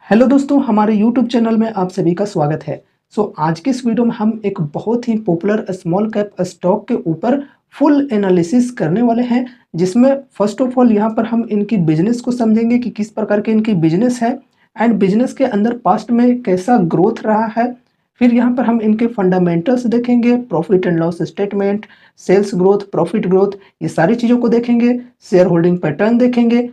Hello दोस्तों, हमारे YouTube channel में आप सभी का स्वागत है। आज की इस वीडियो में हम एक बहुत ही पॉपुलर स्मॉल कैप स्टॉक के ऊपर फुल एनालिसिस करने वाले हैं, जिसमें फर्स्ट ऑफ ऑल यहाँ पर हम इनकी बिजनेस को समझेंगे कि किस प्रकार के इनकी बिजनेस है एंड बिजनेस के अंदर पास्ट में कैसा ग्रोथ रहा है। फिर यहाँ पर हम इनके फंडामेंटल्स देखेंगे, profit and loss statement, sales growth, profit growth, ये सारी चीज़ों को देखेंगे। शेयर होल्डिंग पैटर्न देखेंगे।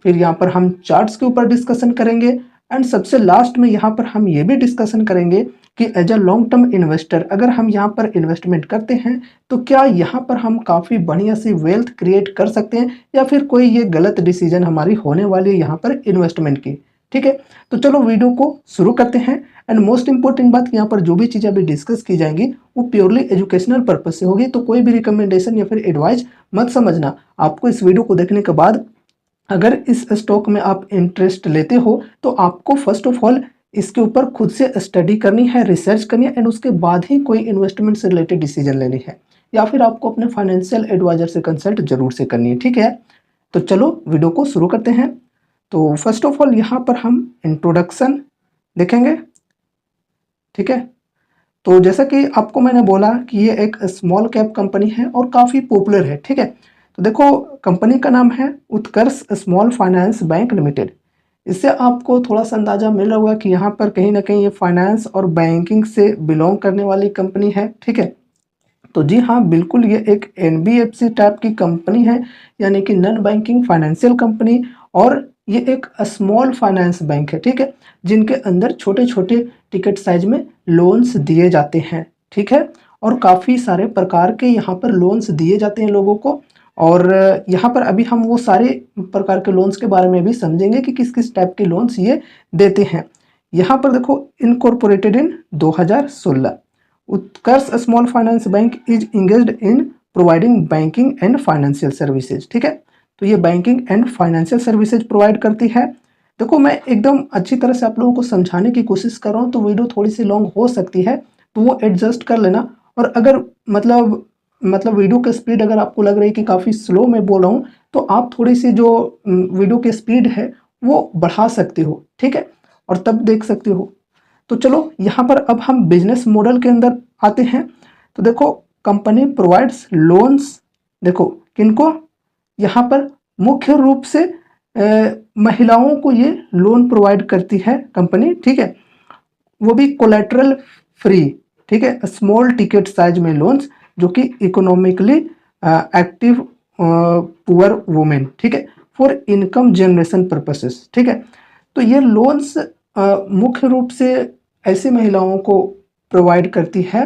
फिर यहाँ पर हम चार्ट्स के ऊपर डिस्कशन करेंगे एंड सबसे लास्ट में यहाँ पर हम ये भी डिस्कशन करेंगे कि as a long term investor अगर हम यहाँ पर इन्वेस्टमेंट करते हैं तो क्या यहाँ पर हम काफ़ी बढ़िया सी वेल्थ क्रिएट कर सकते हैं या फिर कोई ये गलत डिसीजन हमारी होने वाली है यहाँ पर इन्वेस्टमेंट की। ठीक है, तो चलो वीडियो को शुरू करते हैं। एंड मोस्ट इंपॉर्टेंट बात, यहाँ पर जो भी चीज़ें अभी डिस्कस की जाएंगी वो प्योरली एजुकेशनल पर्पज से होगी, तो कोई भी रिकमेंडेशन या फिर एडवाइस मत समझना। आपको इस वीडियो को देखने के बाद अगर इस स्टॉक में आप इंटरेस्ट लेते हो तो आपको फर्स्ट ऑफ ऑल इसके ऊपर खुद से स्टडी करनी है, रिसर्च करनी है एंड उसके बाद ही कोई इन्वेस्टमेंट से रिलेटेड डिसीजन लेनी है, या फिर आपको अपने फाइनेंशियल एडवाइजर से कंसल्ट जरूर से करनी है। ठीक है, तो चलो वीडियो को शुरू करते हैं। तो फर्स्ट ऑफ ऑल यहाँ पर हम इंट्रोडक्शन देखेंगे। ठीक है, तो जैसा कि आपको मैंने बोला कि ये एक स्मॉल कैप कंपनी है और काफ़ी पॉपुलर है। ठीक है, तो देखो कंपनी का नाम है उत्कर्ष स्मॉल फाइनेंस बैंक लिमिटेड। इससे आपको थोड़ा सा अंदाजा मिल रहा होगा कि यहाँ पर कहीं ना कहीं ये फाइनेंस और बैंकिंग से बिलोंग करने वाली कंपनी है। ठीक है, तो जी हाँ, बिल्कुल ये एक एनबीएफसी टाइप की कंपनी है, यानी कि नॉन बैंकिंग फाइनेंशियल कंपनी। और ये एक स्मॉल फाइनेंस बैंक है। ठीक है, जिनके अंदर छोटे छोटे टिकट साइज में लोन्स दिए जाते हैं। ठीक है, और काफ़ी सारे प्रकार के यहाँ पर लोन्स दिए जाते हैं लोगों को। और यहाँ पर अभी हम वो सारे प्रकार के लोन्स के बारे में भी समझेंगे कि किस किस टाइप के लोन्स ये देते हैं। यहाँ पर देखो incorporated in 2016, Utkarsh small finance bank is engaged in providing banking and financial services. ठीक है, तो ये banking and financial services provide करती है। देखो मैं एकदम अच्छी तरह से आप लोगों को समझाने की कोशिश कर रहा हूँ, तो वीडियो थोड़ी सी लॉन्ग हो सकती है, तो वो एडजस्ट कर लेना। और अगर मतलब वीडियो की स्पीड अगर आपको लग रही है कि काफ़ी स्लो में बोल रहा हूँ, तो आप थोड़ी सी जो वीडियो की स्पीड है वो बढ़ा सकते हो। ठीक है, और तब देख सकते हो। तो चलो यहाँ पर अब हम बिजनेस मॉडल के अंदर आते हैं। तो देखो कंपनी प्रोवाइड्स लोन्स, देखो किनको, यहाँ पर मुख्य रूप से महिलाओं को ये लोन प्रोवाइड करती है कंपनी। ठीक है, वो भी कोलेटरल फ्री। ठीक है, स्मॉल टिकट साइज में लोन्स जो कि इकोनॉमिकली एक्टिव पुअर वुमेन। ठीक है, फॉर इनकम जनरेशन पर्पसेस। ठीक है, तो ये लोन्स मुख्य रूप से ऐसी महिलाओं को प्रोवाइड करती है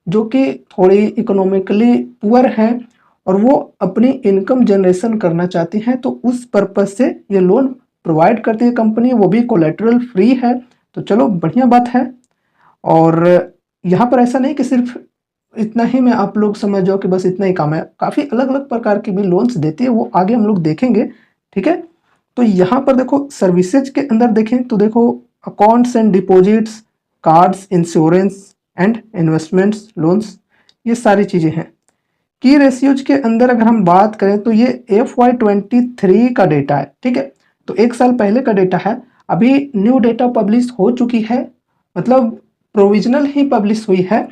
जो कि थोड़ी इकोनॉमिकली पुअर हैं और वो अपनी इनकम जनरेशन करना चाहती हैं, तो उस पर्पज से ये लोन प्रोवाइड करती है कंपनी, वो भी कोलेटरल फ्री है। तो चलो बढ़िया बात है। और यहाँ पर ऐसा नहीं कि सिर्फ इतना ही में आप लोग समझ जाओ कि बस इतना ही काम है, काफ़ी अलग अलग प्रकार के भी लोन्स देती है, वो आगे हम लोग देखेंगे। ठीक है, तो यहाँ पर देखो सर्विसेज के अंदर देखें तो देखो accounts and deposits, cards, insurance and investments loans, ये सारी चीज़ें हैं। की रेशियोज के अंदर अगर हम बात करें तो ये FY23 का डेटा है। ठीक है, तो एक साल पहले का डेटा है, अभी न्यू डेटा पब्लिश हो चुकी है, मतलब प्रोविजनल ही पब्लिश हुई है,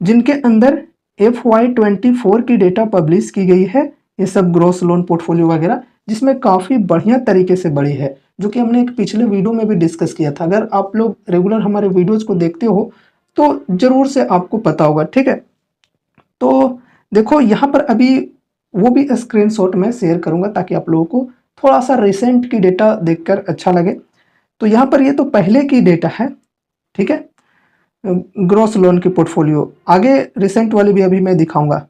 जिनके अंदर FY24 की डेटा पब्लिश की गई है। ये सब ग्रॉस लोन पोर्टफोलियो वगैरह, जिसमें काफ़ी बढ़िया तरीके से बढ़ी है, जो कि हमने एक पिछले वीडियो में भी डिस्कस किया था। अगर आप लोग रेगुलर हमारे वीडियोज़ को देखते हो तो ज़रूर से आपको पता होगा। ठीक है, तो देखो यहाँ पर अभी वो भी स्क्रीनशॉट में शेयर करूँगा ताकि आप लोगों को थोड़ा सा रिसेंट की डेटा देखकर अच्छा लगे। तो यहाँ पर ये तो पहले की डेटा है। ठीक है, ग्रॉस लोन की पोर्टफोलियो, आगे रिसेंट वाली भी अभी मैं दिखाऊंगा।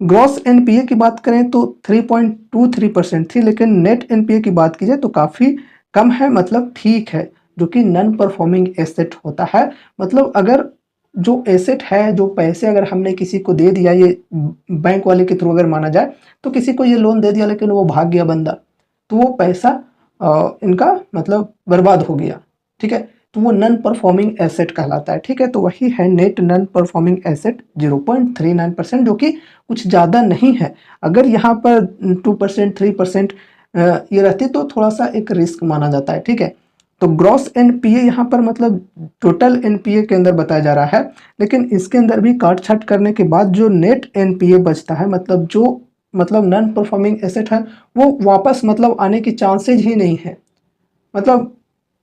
ग्रॉस एनपीए की बात करें तो 3.23% थी, लेकिन नेट एनपीए की बात की जाए तो काफ़ी कम है, मतलब ठीक है, जो कि नॉन परफॉर्मिंग एसेट होता है। मतलब अगर जो एसेट है, जो पैसे अगर हमने किसी को दे दिया, ये बैंक वाले के थ्रू अगर माना जाए तो किसी को ये लोन दे दिया लेकिन वो भाग गया बंदा, तो वो पैसा इनका मतलब बर्बाद हो गया। ठीक है, तो वो नॉन परफॉर्मिंग एसेट कहलाता है। ठीक है, तो वही है नेट नॉन परफॉर्मिंग एसेट 0.39%, जो कि कुछ ज़्यादा नहीं है। अगर यहाँ पर 2% 3% ये रहती तो थोड़ा सा एक रिस्क माना जाता है। ठीक है, तो ग्रॉस एनपीए यहाँ पर मतलब टोटल एनपीए के अंदर बताया जा रहा है, लेकिन इसके अंदर भी काट छाट करने के बाद जो नेट एनपीए बचता है, मतलब जो मतलब नॉन परफॉर्मिंग एसेट है, वो वापस मतलब आने की चांसेज ही नहीं है। मतलब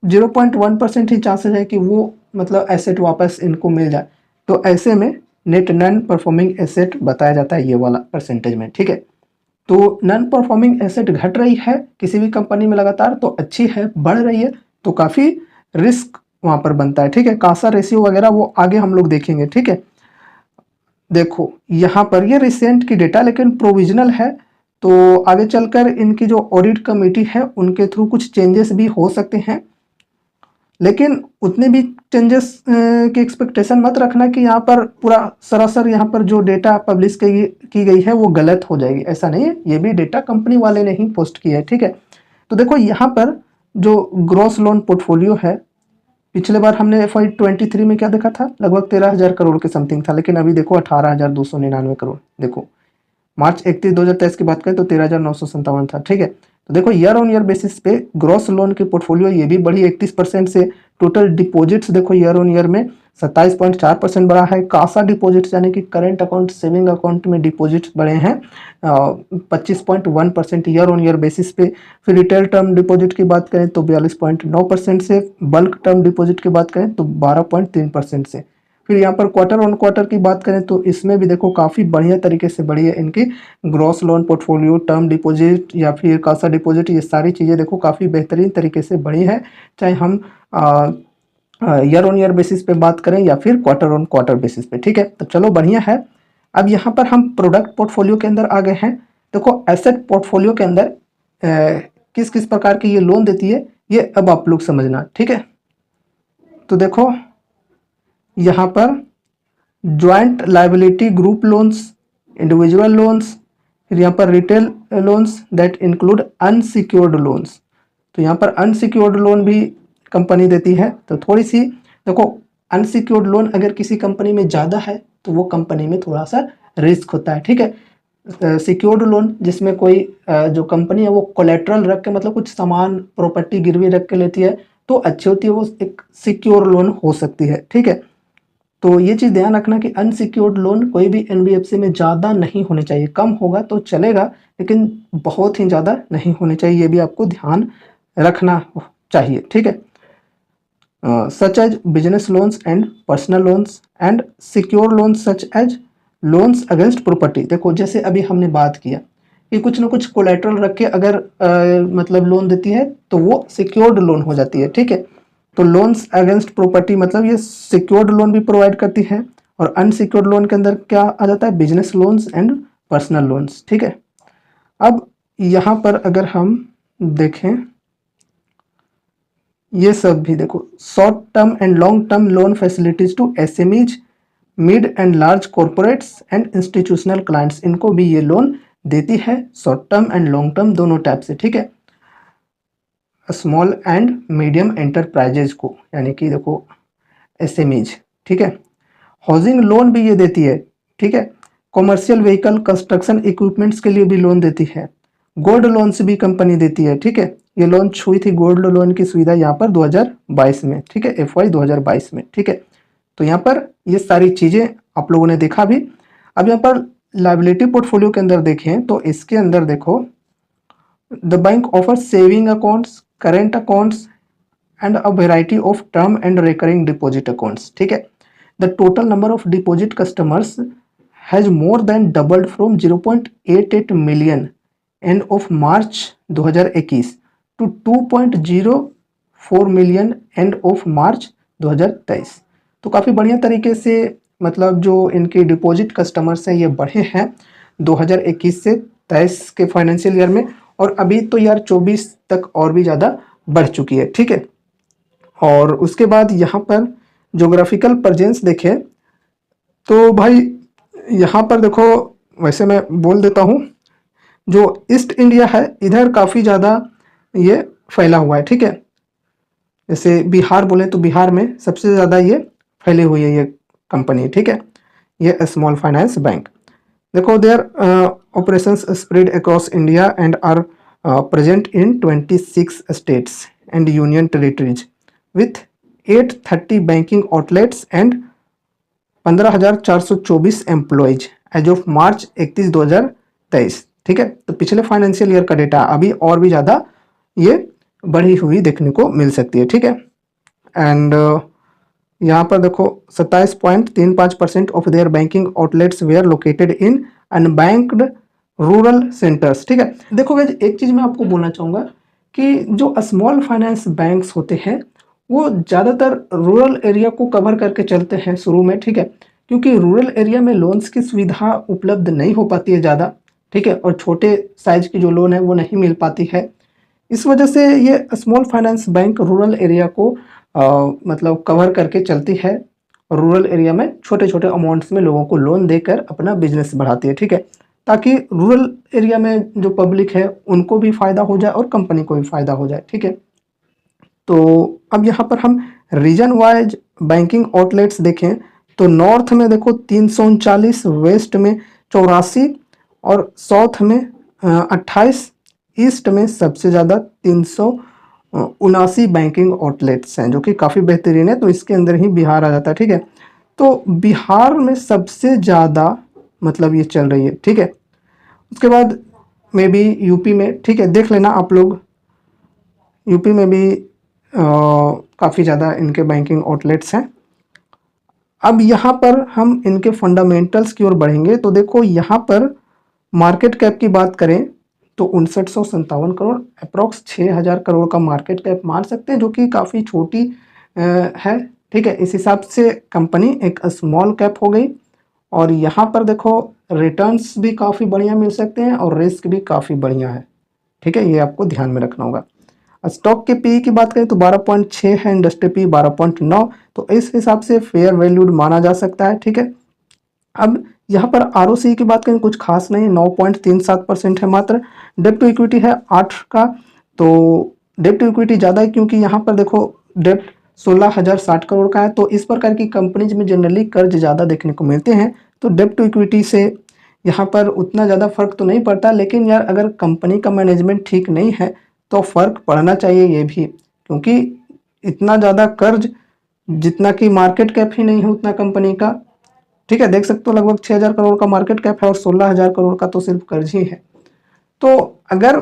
0.1% ही चांसेस है कि वो मतलब एसेट वापस इनको मिल जाए। तो ऐसे में नेट नॉन परफॉर्मिंग एसेट बताया जाता है ये वाला परसेंटेज में, ठीक है। तो नॉन परफॉर्मिंग एसेट घट रही है किसी भी कंपनी में लगातार तो अच्छी है, बढ़ रही है तो काफ़ी रिस्क वहाँ पर बनता है, ठीक है। कासा रेशियो वगैरह वो आगे हम लोग देखेंगे, ठीक है। देखो यहाँ पर ये रिसेंट की डेटा लेकिन प्रोविजनल है, तो आगे चलकर इनकी जो ऑडिट कमेटी है उनके थ्रू कुछ चेंजेस भी हो सकते हैं, लेकिन उतने भी चेंजेस की एक्सपेक्टेशन मत रखना कि यहाँ पर पूरा सरासर यहाँ पर जो डेटा पब्लिश की गई है वो गलत हो जाएगी, ऐसा नहीं है। ये भी डेटा कंपनी वाले ने ही पोस्ट किया है, ठीक है। तो देखो यहाँ पर जो ग्रॉस लोन पोर्टफोलियो है, पिछले बार हमने FY23 में क्या देखा था, लगभग 13,000 करोड़ के समथिंग था, लेकिन अभी देखो 18,299 करोड़। देखो मार्च 31 2023 की बात करें तो 13,957 था, ठीक है। तो देखो ईयर ऑन ईयर बेसिस पे ग्रॉस लोन की पोर्टफोलियो ये भी बढ़ी 31% से। टोटल डिपॉजिट्स देखो ईयर ऑन ईयर में 27.4% बढ़ा है। कासा डिपॉजिट्स यानी कि करेंट अकाउंट सेविंग अकाउंट में डिपॉजिट्स बढ़े हैं 25.1% ईयर ऑन ईयर बेसिस पे। फिर रिटेल टर्म डिपॉजिट की बात करें तो 42.9% से, बल्क टर्म डिपॉजिट की बात करें तो 12.3% से। फिर यहाँ पर क्वार्टर ऑन क्वार्टर की बात करें तो इसमें भी देखो काफ़ी बढ़िया तरीके से बढ़ी है इनकी gross loan portfolio, term deposit या फिर कासा डिपॉजिट, ये सारी चीज़ें देखो काफ़ी बेहतरीन तरीके से बढ़ी है, चाहे हम ईयर ऑन ईयर बेसिस पे बात करें या फिर क्वार्टर ऑन क्वार्टर बेसिस पे, ठीक है। तो चलो बढ़िया है। अब यहाँ पर हम प्रोडक्ट पोर्टफोलियो के अंदर आ गए हैं। देखो एसेट पोर्टफोलियो के अंदर किस किस प्रकार की ये लोन देती है ये अब आप लोग समझना, ठीक है। तो देखो यहाँ पर joint liability group loans, individual loans, फिर यहाँ पर retail loans that include unsecured loans. तो यहाँ पर अनसिक्योर्ड लोन भी कंपनी देती है। तो थोड़ी सी देखो अनसिक्योर्ड लोन अगर किसी कंपनी में ज़्यादा है तो वो कंपनी में थोड़ा सा रिस्क होता है, ठीक है। सिक्योर्ड लोन जिसमें कोई जो कंपनी है वो कोलेट्रल रख के मतलब कुछ सामान प्रॉपर्टी गिरवी रख के लेती है तो अच्छी होती है, वो एक सिक्योर लोन हो सकती है, ठीक है। तो ये चीज़ ध्यान रखना कि अनसिक्योर्ड लोन कोई भी एनबीएफसी में ज़्यादा नहीं होने चाहिए, कम होगा तो चलेगा लेकिन बहुत ही ज़्यादा नहीं होने चाहिए, ये भी आपको ध्यान रखना चाहिए, ठीक है। Such as business loans and personal loans and secure loans such as loans against property. देखो जैसे अभी हमने बात किया कि कुछ ना कुछ कोलेट्रल रख के अगर मतलब लोन देती है तो वो सिक्योर्ड लोन हो जाती है, ठीक है। तो लोन्स अगेंस्ट प्रॉपर्टी मतलब ये सिक्योर्ड लोन भी प्रोवाइड करती है, और अनसिक्योर्ड लोन के अंदर क्या आ जाता है, business loans and personal loans, ठीक है। अब यहाँ पर अगर हम देखें ये सब भी देखो short term and long term loan facilities to SMEs, mid and large corporates and institutional clients, इनको भी ये लोन देती है short term and long term दोनों टाइप से, ठीक है। स्मॉल एंड मीडियम एंटरप्राइजेज को यानी कि देखो एसएमईज, ठीक है। हाउसिंग लोन भी ये देती है, ठीक है। कॉमर्शियल व्हीकल कंस्ट्रक्शन इक्विपमेंट्स के लिए भी लोन देती है। गोल्ड लोन्स भी कंपनी देती है, ठीक है। ये लॉन्च हुई थी गोल्ड लोन की सुविधा यहाँ पर 2022 में, ठीक है, FY 2022 में, ठीक है। तो यहाँ पर ये सारी चीज़ें आप लोगों ने देखा भी। अब यहाँ पर लाइबिलिटी पोर्टफोलियो के अंदर देखें तो इसके अंदर देखो the bank offer saving accounts, current accounts and a variety of term and recurring deposit accounts, ठीक है। The total number of deposit customers has more than doubled from 0.88 million end of March 2021 to 2.04 million end of March 2023। तो काफ़ी बढ़िया तरीके से मतलब जो इनके डिपॉजिट कस्टमर्स हैं ये बढ़े हैं 2021 से 23 के फाइनेंशियल ईयर में, और अभी तो यार 24 तक और भी ज़्यादा बढ़ चुकी है, ठीक है। और उसके बाद यहाँ पर जोग्राफिकल प्रेजेंस देखें तो भाई यहाँ पर देखो वैसे मैं बोल देता हूँ जो ईस्ट इंडिया है इधर काफ़ी ज़्यादा ये फैला हुआ है, ठीक है। जैसे बिहार बोले तो बिहार में सबसे ज़्यादा ये फैली हुई है ये कंपनी, ठीक है, ये स्मॉल फाइनेंस बैंक। देखो their operations spread across India and are present in 26 states and union territories, with 830 banking outlets and 15,424 employees as of March 31 2023। ठीक है, तो पिछले फाइनेंशियल ईयर का डेटा, अभी और भी ज़्यादा ये बढ़ी हुई देखने को मिल सकती है। ठीक है, एंड यहाँ पर देखो 27.35% of their banking outlets were located in unbanked rural centres. ठीक है, देखो गाइस, एक चीज़ मैं आपको बोलना चाहूँगा कि जो स्मॉल फाइनेंस बैंक्स होते हैं वो ज़्यादातर रूरल एरिया को कवर करके चलते हैं शुरू में। ठीक है, क्योंकि रूरल एरिया में लोन्स की सुविधा उपलब्ध नहीं हो पाती है ज़्यादा। ठीक है, और छोटे साइज की जो लोन है वो नहीं मिल पाती है। इस वजह से ये small finance bank rural area को मतलब कवर करके चलती है। रूरल एरिया में छोटे छोटे अमाउंट्स में लोगों को लोन देकर अपना बिजनेस बढ़ाती है। ठीक है, ताकि रूरल एरिया में जो पब्लिक है उनको भी फ़ायदा हो जाए और कंपनी को भी फ़ायदा हो जाए। ठीक है, तो अब यहाँ पर हम रीजन वाइज बैंकिंग आउटलेट्स देखें तो नॉर्थ में देखो 339, वेस्ट में 84 और साउथ में 28, ईस्ट में सबसे ज़्यादा 379 बैंकिंग आउटलेट्स हैं, जो कि काफ़ी बेहतरीन है। तो इसके अंदर ही बिहार आ जाता है। ठीक है, तो बिहार में सबसे ज़्यादा मतलब ये चल रही है। ठीक है, उसके बाद मे बी यूपी में। ठीक है, देख लेना आप लोग, यूपी में भी काफ़ी ज़्यादा इनके बैंकिंग आउटलेट्स हैं। अब यहाँ पर हम इनके फंडामेंटल्स की ओर बढ़ेंगे तो देखो यहाँ पर मार्केट कैप की बात करें तो 5957 करोड़, अप्रॉक्स 6000 करोड़ का मार्केट कैप मान सकते हैं, जो कि काफ़ी छोटी है। ठीक है, इस हिसाब से कंपनी एक स्मॉल कैप हो गई। और यहाँ पर देखो रिटर्न्स भी काफ़ी बढ़िया मिल सकते हैं और रिस्क भी काफ़ी बढ़िया है। ठीक है, ये आपको ध्यान में रखना होगा। स्टॉक के पी की बात करें तो 12.6 है, इंडस्ट्री पी 12.9, तो इस हिसाब से फेयर वैल्यूड माना जा सकता है। ठीक है, अब यहाँ पर आरओसी की बात करें कुछ खास नहीं, 9.37% है मात्र। डेब्ट टू इक्विटी है 8 का, तो डेब्ट टू इक्विटी ज़्यादा है क्योंकि यहाँ पर देखो डेब्ट 16,060 करोड़ का है। तो इस प्रकार की कंपनीज में जनरली कर्ज ज़्यादा देखने को मिलते हैं, तो डेब्ट टू इक्विटी से यहाँ पर उतना ज़्यादा फर्क तो नहीं पड़ता। लेकिन यार अगर कंपनी का मैनेजमेंट ठीक नहीं है तो फ़र्क पड़ना चाहिए ये भी, क्योंकि इतना ज़्यादा कर्ज जितना कि मार्केट कैप ही नहीं है उतना कंपनी का। ठीक है, देख सकते हो लगभग 6000 करोड़ का मार्केट कैप है और 16,000 करोड़ का तो सिर्फ कर्ज ही है। तो अगर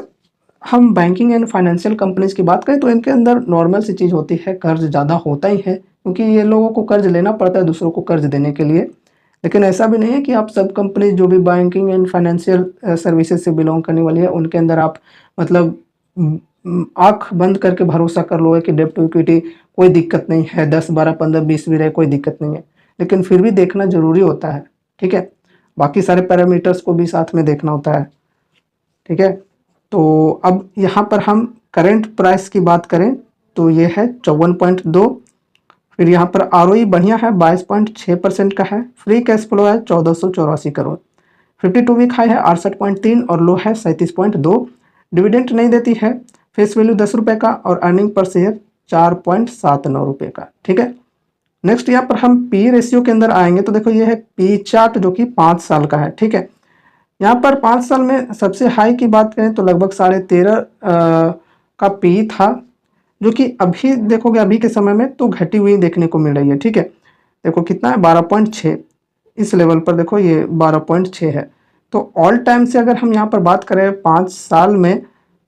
हम बैंकिंग एंड फाइनेंशियल कंपनीज की बात करें तो इनके अंदर नॉर्मल सी चीज़ होती है, कर्ज ज़्यादा होता ही है, क्योंकि ये लोगों को कर्ज लेना पड़ता है दूसरों को कर्ज देने के लिए। लेकिन ऐसा भी नहीं है कि आप सब कंपनी जो भी बैंकिंग एंड फाइनेंशियल सर्विसेज से बिलोंग करने वाली है उनके अंदर आप मतलब आंख बंद करके भरोसा कर लो कि डेब्ट टू इक्विटी कोई दिक्कत नहीं है, 10, 12, 15, 20 भी रहे कोई दिक्कत नहीं है। लेकिन फिर भी देखना जरूरी होता है। ठीक है, बाकी सारे पैरामीटर्स को भी साथ में देखना होता है। ठीक है, तो अब यहाँ पर हम करंट प्राइस की बात करें तो ये है 54.2। फिर यहाँ पर आरओई बढ़िया है, 22.6% का है। फ्री कैश फ्लो है 1484 करोड़। 52 वीक हाई है 68.3 और लो है 37.2। डिविडेंड नहीं देती है। फेस वैल्यू 10 रुपये का और अर्निंग पर शेयर 4.79 रुपये का। ठीक है, नेक्स्ट यहाँ पर हम पी रेशियो के अंदर आएंगे तो देखो ये है पी चार्ट जो कि 5 साल का है। ठीक है, यहाँ पर 5 साल में सबसे हाई की बात करें तो लगभग 13.5 का पी था, जो कि अभी देखोगे अभी के समय में तो घटी हुई देखने को मिल रही है। ठीक है, देखो कितना है 12.6, इस लेवल पर देखो ये 12.6 है। तो ऑल टाइम से अगर हम यहाँ पर बात करें 5 साल में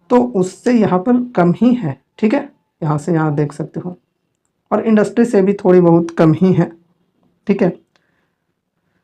तो उससे यहाँ पर कम ही है। ठीक है, यहाँ से यहाँ देख सकते हो, और इंडस्ट्री से भी थोड़ी बहुत कम ही है। ठीक है,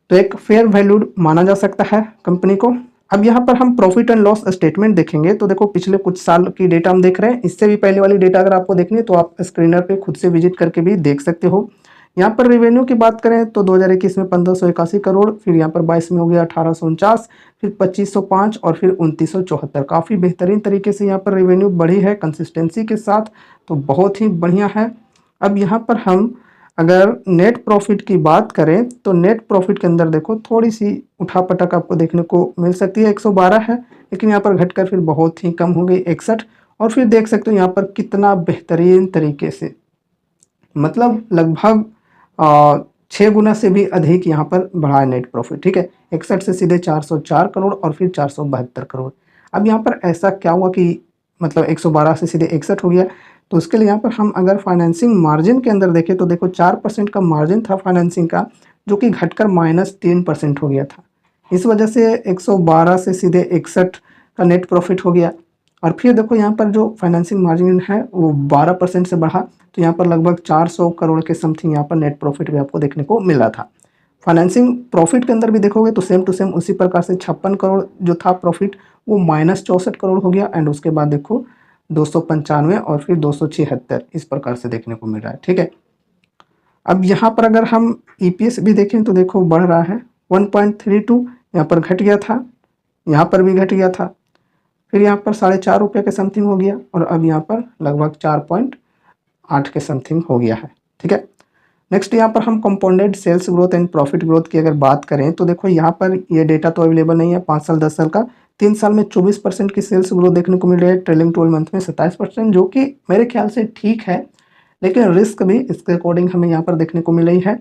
तो एक फेयर वैल्यूड माना जा सकता है कंपनी को। अब यहाँ पर हम प्रॉफिट एंड लॉस स्टेटमेंट देखेंगे तो देखो पिछले कुछ साल की डेटा हम देख रहे हैं। इससे भी पहले वाली डेटा अगर आपको देखनी है तो आप स्क्रीनर पे खुद से विजिट करके भी देख सकते हो। यहाँ पर रेवेन्यू की बात करें तो 2021 में 1581 करोड़, फिर यहाँ पर 22 में हो गया 1849, फिर 2505 और फिर 2974। काफ़ी बेहतरीन तरीके से यहाँ पर रेवेन्यू बढ़ी है कंसिस्टेंसी के साथ, तो बहुत ही बढ़िया है। अब यहाँ पर हम अगर नेट प्रॉफिट की बात करें तो नेट प्रॉफिट के अंदर देखो थोड़ी सी उठापटक आपको देखने को मिल सकती है। 112 है, लेकिन यहाँ पर घटकर फिर बहुत ही कम हो गई 61। और फिर देख सकते हो यहाँ पर कितना बेहतरीन तरीके से मतलब लगभग 6 गुना से भी अधिक यहाँ पर बढ़ा है नेट प्रॉफिट। ठीक है, 61 से सीधे 404 करोड़ और फिर 472 करोड़। अब यहाँ पर ऐसा क्या हुआ कि मतलब 112 से सीधे 61 हो गया? तो उसके लिए यहाँ पर हम अगर फाइनेंसिंग मार्जिन के अंदर देखें तो देखो 4% का मार्जिन था फाइनेंसिंग का, जो कि घटकर -3% हो गया था। इस वजह से 112 से सीधे 61 का नेट प्रॉफिट हो गया। और फिर देखो यहाँ पर जो फाइनेंसिंग मार्जिन है वो 12% से बढ़ा, तो यहाँ पर लगभग 400 करोड़ के समथिंग यहाँ पर नेट प्रॉफिट भी आपको देखने को मिला था। फाइनेंसिंग प्रॉफिट के अंदर भी देखोगे तो सेम टू सेम उसी प्रकार से 56 करोड़ जो था प्रॉफिट वो -64 करोड़ हो गया। एंड उसके बाद देखो 295 और फिर 276 इस प्रकार से देखने को मिल रहा है। ठीक है, अब यहाँ पर अगर हम ईपीएस भी देखें तो देखो बढ़ रहा है 1.32, यहाँ पर घट गया था, यहाँ पर भी घट गया था, फिर यहाँ पर 4.5 रुपये के समथिंग हो गया और अब यहाँ पर लगभग 4.8 के समथिंग हो गया है। ठीक है, नेक्स्ट यहाँ पर हम compounded sales growth and profit growth की अगर बात करें तो देखो यहाँ पर ये डेटा तो अवेलेबल नहीं है 5 साल 10 साल का। 3 साल में 24% की सेल्स ग्रोथ देखने को मिल रही है, ट्रेलिंग 12 मंथ में 27%, जो कि मेरे ख्याल से ठीक है, लेकिन रिस्क भी इसके अकॉर्डिंग हमें यहाँ पर देखने को मिल रही है।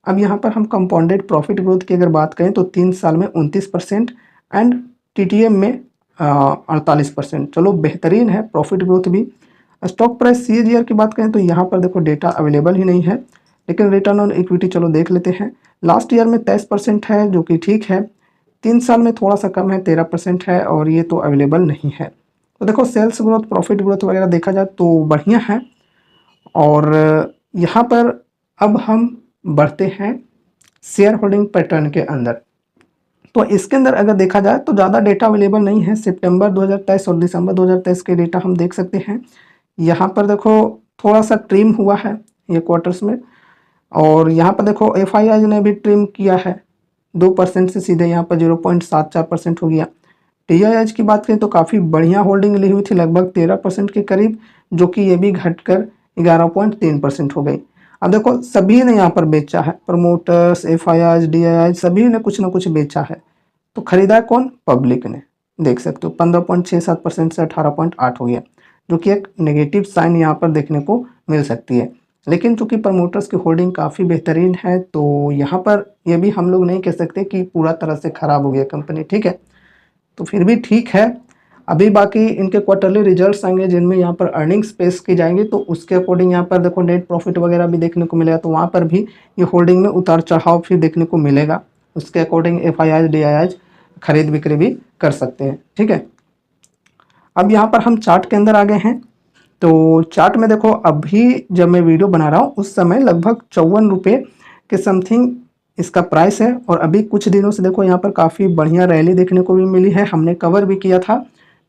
अब यहाँ पर हम कंपाउंडेड प्रॉफिट ग्रोथ की अगर बात करें तो 3 साल में 29% एंड टीटीएम में 48%। चलो बेहतरीन है प्रॉफिट ग्रोथ भी। स्टॉक प्राइस सीएजीआर की बात करें तो यहाँ पर देखो डेटा अवेलेबल ही नहीं है, लेकिन रिटर्न ऑन इक्विटी चलो देख लेते हैं। लास्ट ईयर में 23% है, जो कि ठीक है। 3 साल में थोड़ा सा कम है, 13% है, और ये तो अवेलेबल नहीं है। तो देखो सेल्स ग्रोथ प्रॉफिट ग्रोथ वगैरह देखा जाए तो बढ़िया है। और यहाँ पर अब हम बढ़ते हैं शेयर होल्डिंग पैटर्न के अंदर। तो इसके अंदर अगर देखा जाए तो ज़्यादा डेटा अवेलेबल नहीं है। सितंबर 2023 और दिसंबर 2023 के डेटा हम देख सकते हैं। यहाँ पर देखो थोड़ा सा ट्रिम हुआ है ये क्वार्टर्स में, और यहाँ पर देखो एफआईआई ने भी ट्रिम किया है 2% से सीधे यहाँ पर 0.74% हो गया। टीआईएच की बात करें तो काफ़ी बढ़िया होल्डिंग ली हुई थी, लगभग 13% के करीब, जो कि ये भी घटकर 11.3% हो गई। अब देखो सभी ने यहाँ पर बेचा है, प्रमोटर्स, एफआईआई, डीआईआई सभी ने कुछ ना कुछ बेचा है। तो खरीदा कौन? पब्लिक ने। देख सकते हो 15.67% से 18.8 हो गया, जो कि एक नेगेटिव साइन यहाँ पर देखने को मिल सकती है। लेकिन चूंकि प्रमोटर्स की होल्डिंग काफ़ी बेहतरीन है, तो यहाँ पर यह भी हम लोग नहीं कह सकते कि पूरा तरह से ख़राब हो गया कंपनी। ठीक है, तो फिर भी ठीक है। अभी बाकी इनके क्वार्टरली रिजल्ट्स आएंगे जिनमें यहाँ पर अर्निंग्स पेश की जाएंगी, तो उसके अकॉर्डिंग यहाँ पर देखो नेट प्रॉफिट वगैरह भी देखने को मिलेगा, तो वहाँ पर भी ये होल्डिंग में उतार चढ़ाव फिर देखने को मिलेगा। उसके अकॉर्डिंग एफआईआई डीआईआई खरीद बिक्री भी कर सकते हैं। ठीक है, अब यहाँ पर हम चार्ट के अंदर आ गए हैं। तो चार्ट में देखो अभी जब मैं वीडियो बना रहा हूँ उस समय लगभग 54 रुपये के समथिंग इसका प्राइस है, और अभी कुछ दिनों से देखो यहाँ पर काफ़ी बढ़िया रैली देखने को भी मिली है। हमने कवर भी किया था,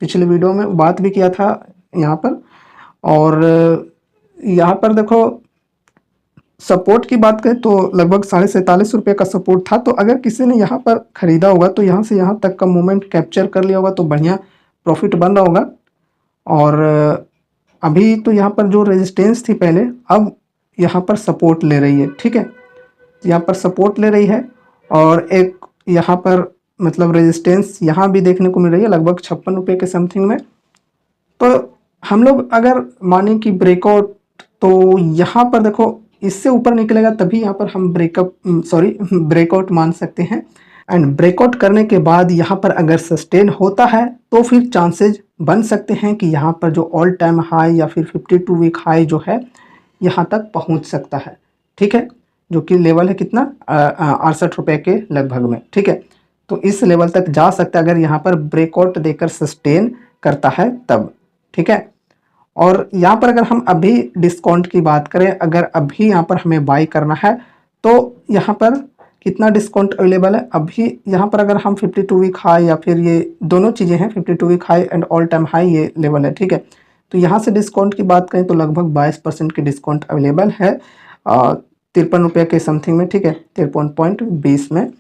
पिछले वीडियो में बात भी किया था यहाँ पर। और यहाँ पर देखो सपोर्ट की बात करें तो लगभग 47.5 रुपये का सपोर्ट था। तो अगर किसी ने यहाँ पर ख़रीदा होगा तो यहाँ से यहाँ तक का मूवमेंट कैप्चर कर लिया होगा तो बढ़िया प्रॉफिट बन रहा होगा। और अभी तो यहाँ पर जो रेजिस्टेंस थी पहले, अब यहाँ पर सपोर्ट ले रही है। ठीक है, यहाँ पर सपोर्ट ले रही है, और एक यहाँ पर मतलब रेजिस्टेंस यहाँ भी देखने को मिल रही है लगभग 56 रुपये के समथिंग में। तो हम लोग अगर माने कि ब्रेकआउट, तो यहाँ पर देखो इससे ऊपर निकलेगा तभी यहाँ पर हम ब्रेकआउट मान सकते हैं। एंड ब्रेकआउट करने के बाद यहाँ पर अगर सस्टेन होता है तो फिर चांसेस बन सकते हैं कि यहाँ पर जो ऑल टाइम हाई या फिर 52 वीक हाई जो है यहाँ तक पहुँच सकता है। ठीक है, जो कि लेवल है कितना 68 रुपये के लगभग में। ठीक है, तो इस लेवल तक जा सकता है अगर यहाँ पर ब्रेकआउट देकर सस्टेन करता है तब। ठीक है, और यहाँ पर अगर हम अभी डिस्काउंट की बात करें, अगर अभी यहाँ पर हमें बाई करना है तो यहाँ पर कितना डिस्काउंट अवेलेबल है अभी यहाँ पर, अगर हम 52 वीक हाई या फिर ये दोनों चीज़ें हैं 52 week high and all time high ये लेवल है। ठीक है, तो यहाँ से डिस्काउंट की बात करें तो लगभग 22% की डिस्काउंट अवेलेबल है 53 रुपये के समथिंग में। ठीक है, 53.20 में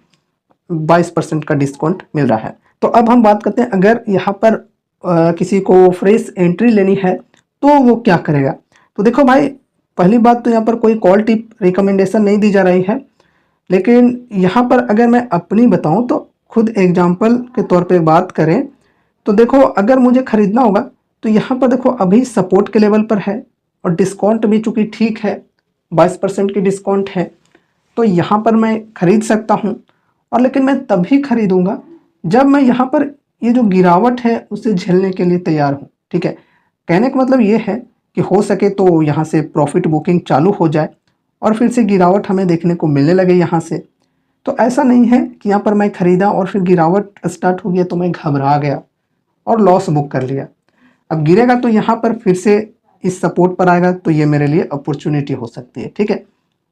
22% का डिस्काउंट मिल रहा है। तो अब हम बात करते हैं अगर यहाँ पर किसी को फ्रेश एंट्री लेनी है तो वो क्या करेगा। तो देखो भाई, पहली बात तो यहाँ पर कोई कॉल टिप रिकमेंडेशन नहीं दी जा रही है, लेकिन यहाँ पर अगर मैं अपनी बताऊँ तो खुद एग्जाम्पल के तौर पे बात करें तो देखो अगर मुझे ख़रीदना होगा तो यहाँ पर देखो अभी सपोर्ट के लेवल पर है, और डिस्काउंट भी चूँकि ठीक है 22% की डिस्काउंट है, तो यहाँ पर मैं ख़रीद सकता हूँ। और लेकिन मैं तभी ख़रीदूँगा जब मैं यहाँ पर ये जो गिरावट है उसे झेलने के लिए तैयार हूँ। ठीक है, कहने का मतलब ये है कि हो सके तो यहाँ से प्रॉफिट बुकिंग चालू हो जाए और फिर से गिरावट हमें देखने को मिलने लगे यहाँ से। तो ऐसा नहीं है कि यहाँ पर मैं ख़रीदा और फिर गिरावट स्टार्ट हो गया तो मैं घबरा गया और लॉस बुक कर लिया। अब गिरेगा तो यहाँ पर फिर से इस सपोर्ट पर आएगा तो ये मेरे लिए अपॉर्चुनिटी हो सकती है, ठीक है।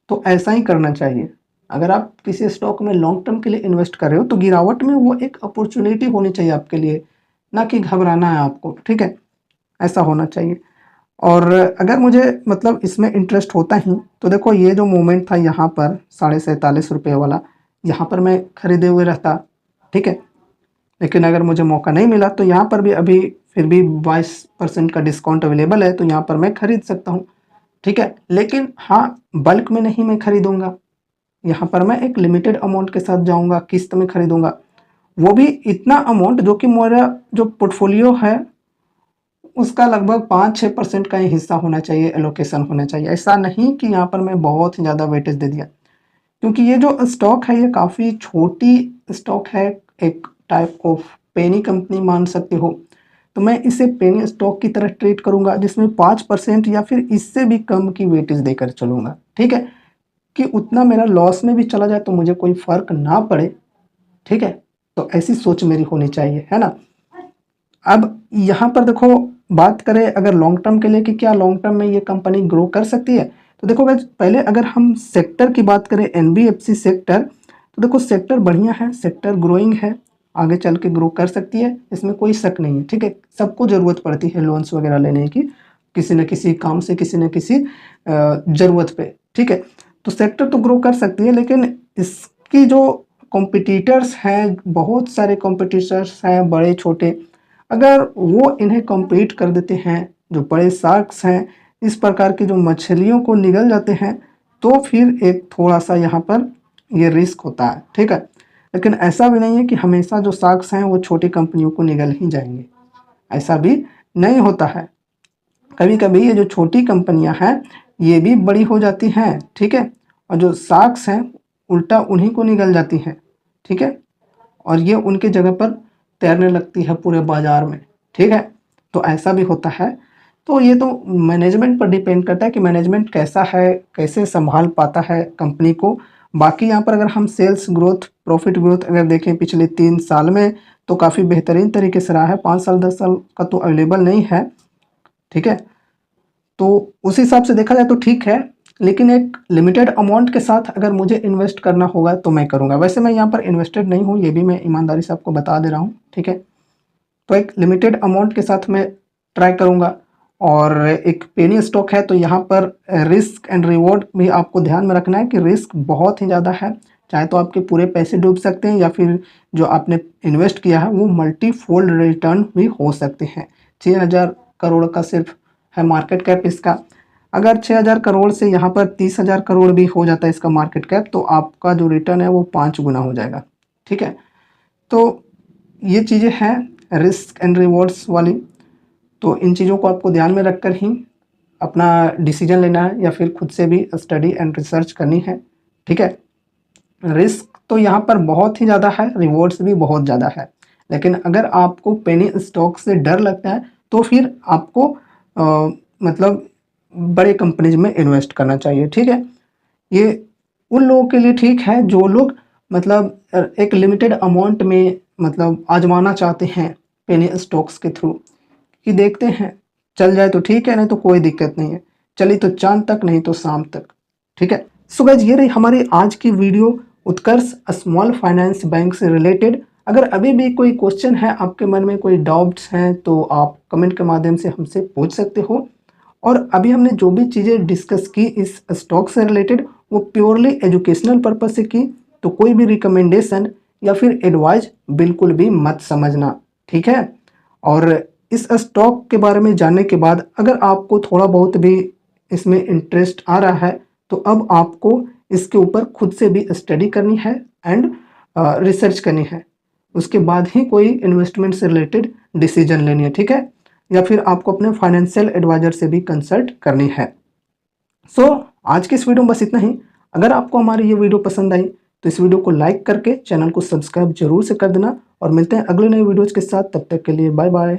तो ऐसा ही करना चाहिए। अगर आप किसी स्टॉक में लॉन्ग टर्म के लिए इन्वेस्ट कर रहे हो तो गिरावट में वो एक अपॉर्चुनिटी होनी चाहिए आपके लिए, ना कि घबराना है आपको, ठीक है। ऐसा होना चाहिए। और अगर मुझे मतलब इसमें इंटरेस्ट होता ही तो देखो ये जो मोमेंट था यहाँ पर 47.5 रुपये वाला, यहाँ पर मैं खरीदे हुए रहता, ठीक है। लेकिन अगर मुझे मौका नहीं मिला तो यहाँ पर भी अभी फिर भी 22% का डिस्काउंट अवेलेबल है तो यहाँ पर मैं खरीद सकता हूँ, ठीक है। लेकिन हाँ, बल्क में नहीं मैं खरीदूंगा, यहाँ पर मैं एक लिमिटेड अमाउंट के साथ जाऊंगा, किस्त में खरीदूंगा। वो भी इतना अमाउंट जो कि मेरा जो पोर्टफोलियो है उसका लगभग 5-6% का ही हिस्सा होना चाहिए, एलोकेशन होना चाहिए। ऐसा नहीं कि यहाँ पर मैं बहुत ही ज़्यादा वेटेज दे दिया, क्योंकि ये जो स्टॉक है ये काफ़ी छोटी स्टॉक है, एक टाइप ऑफ पेनी कंपनी मान सकते हो। तो मैं इसे पेनी स्टॉक की तरह ट्रीट करूंगा जिसमें 5% या फिर इससे भी कम की वेटेज देकर चलूंगा, ठीक है, कि उतना मेरा लॉस में भी चला जाए तो मुझे कोई फ़र्क ना पड़े, ठीक है। तो ऐसी सोच मेरी होनी चाहिए, है ना। अब यहाँ पर देखो, बात करें अगर लॉन्ग टर्म के लिए कि क्या लॉन्ग टर्म में ये कंपनी ग्रो कर सकती है, तो देखो गाइस, पहले अगर हम सेक्टर की बात करें, एनबीएफसी सेक्टर, तो देखो सेक्टर बढ़िया है, सेक्टर ग्रोइंग है, आगे चल के ग्रो कर सकती है, इसमें कोई शक नहीं है, ठीक है। सबको ज़रूरत पड़ती है लोन्स वगैरह लेने की, किसी न किसी काम से, किसी न किसी ज़रूरत पे, ठीक है। तो सेक्टर तो ग्रो कर सकती है, लेकिन इसकी जो कॉम्पिटिटर्स हैं, बहुत सारे कॉम्पिटिटर्स हैं बड़े छोटे, अगर वो इन्हें कम्पीट कर देते हैं, जो बड़े शार्क्स हैं इस प्रकार की जो मछलियों को निगल जाते हैं, तो फिर एक थोड़ा सा यहाँ पर ये रिस्क होता है, ठीक है। लेकिन ऐसा भी नहीं है कि हमेशा जो शार्क्स हैं वो छोटी कंपनियों को निगल ही जाएंगे, ऐसा भी नहीं होता है। कभी कभी ये जो छोटी कंपनियां हैं ये भी बड़ी हो जाती हैं, ठीक है, और जो शार्क्स हैं उल्टा उन्हीं को निगल जाती हैं, ठीक है, और ये उनके जगह पर तैरने लगती है पूरे बाजार में, ठीक है। तो ऐसा भी होता है। तो ये तो मैनेजमेंट पर डिपेंड करता है कि मैनेजमेंट कैसा है, कैसे संभाल पाता है कंपनी को। बाकी यहाँ पर अगर हम सेल्स ग्रोथ, प्रॉफिट ग्रोथ अगर देखें पिछले 3 साल में तो काफ़ी बेहतरीन तरीके से रहा है। 5 साल 10 साल का तो अवेलेबल नहीं है, ठीक है। तो उस हिसाब से देखा जाए तो ठीक है, लेकिन एक लिमिटेड अमाउंट के साथ अगर मुझे इन्वेस्ट करना होगा तो मैं करूँगा। वैसे मैं यहाँ पर इन्वेस्टेड नहीं हूँ, ये भी मैं ईमानदारी से आपको बता दे रहा हूँ, ठीक है। तो एक लिमिटेड अमाउंट के साथ मैं ट्राई करूँगा। और एक पेनी स्टॉक है तो यहाँ पर रिस्क एंड रिवॉर्ड भी आपको ध्यान में रखना है कि रिस्क बहुत ही ज़्यादा है, चाहे तो आपके पूरे पैसे डूब सकते हैं या फिर जो आपने इन्वेस्ट किया है वो मल्टीफोल्ड रिटर्न भी हो सकते हैं। 6,000 करोड़ का सिर्फ है मार्केट कैप इसका। अगर 6,000 करोड़ से यहाँ पर 30,000 करोड़ भी हो जाता है इसका मार्केट कैप तो आपका जो रिटर्न है वो 5 गुना हो जाएगा, ठीक है। तो ये चीज़ें हैं रिस्क एंड रिवॉर्ड्स वाली। तो इन चीज़ों को आपको ध्यान में रखकर ही अपना डिसीजन लेना है या फिर खुद से भी स्टडी एंड रिसर्च करनी है, ठीक है। रिस्क तो यहाँ पर बहुत ही ज़्यादा है, रिवॉर्ड्स भी बहुत ज़्यादा है, लेकिन अगर आपको पेनी स्टॉक से डर लगता है तो फिर आपको मतलब बड़े कंपनीज में इन्वेस्ट करना चाहिए, ठीक है। ये उन लोगों के लिए ठीक है जो लोग मतलब एक लिमिटेड अमाउंट में मतलब आजमाना चाहते हैं पेनी स्टॉक्स के थ्रू, कि देखते हैं चल जाए तो ठीक है, नहीं तो कोई दिक्कत नहीं है, चली तो चांद तक नहीं तो शाम तक, ठीक है। सो गाइस, ये रही हमारी आज की वीडियो उत्कर्ष स्मॉल फाइनेंस बैंक से रिलेटेड। अगर अभी भी कोई क्वेश्चन है आपके मन में, कोई डाउट्स हैं तो आप कमेंट के माध्यम से हमसे पूछ सकते हो। और अभी हमने जो भी चीज़ें डिस्कस की इस स्टॉक से रिलेटेड वो प्योरली एजुकेशनल पर्पज से की, तो कोई भी रिकमेंडेशन या फिर एडवाइस बिल्कुल भी मत समझना, ठीक है। और इस स्टॉक के बारे में जानने के बाद अगर आपको थोड़ा बहुत भी इसमें इंटरेस्ट आ रहा है तो अब आपको इसके ऊपर खुद से भी स्टडी करनी है एंड रिसर्च करनी है, उसके बाद ही कोई इन्वेस्टमेंट से रिलेटेड डिसीजन लेनी है, ठीक है, या फिर आपको अपने फाइनेंशियल एडवाइजर से भी कंसल्ट करनी है। सो आज की इस वीडियो में बस इतना ही। अगर आपको हमारी ये वीडियो पसंद आई तो इस वीडियो को लाइक करके चैनल को सब्सक्राइब जरूर से कर देना, और मिलते हैं अगले नए वीडियोज़ के साथ। तब तक के लिए बाय बाय।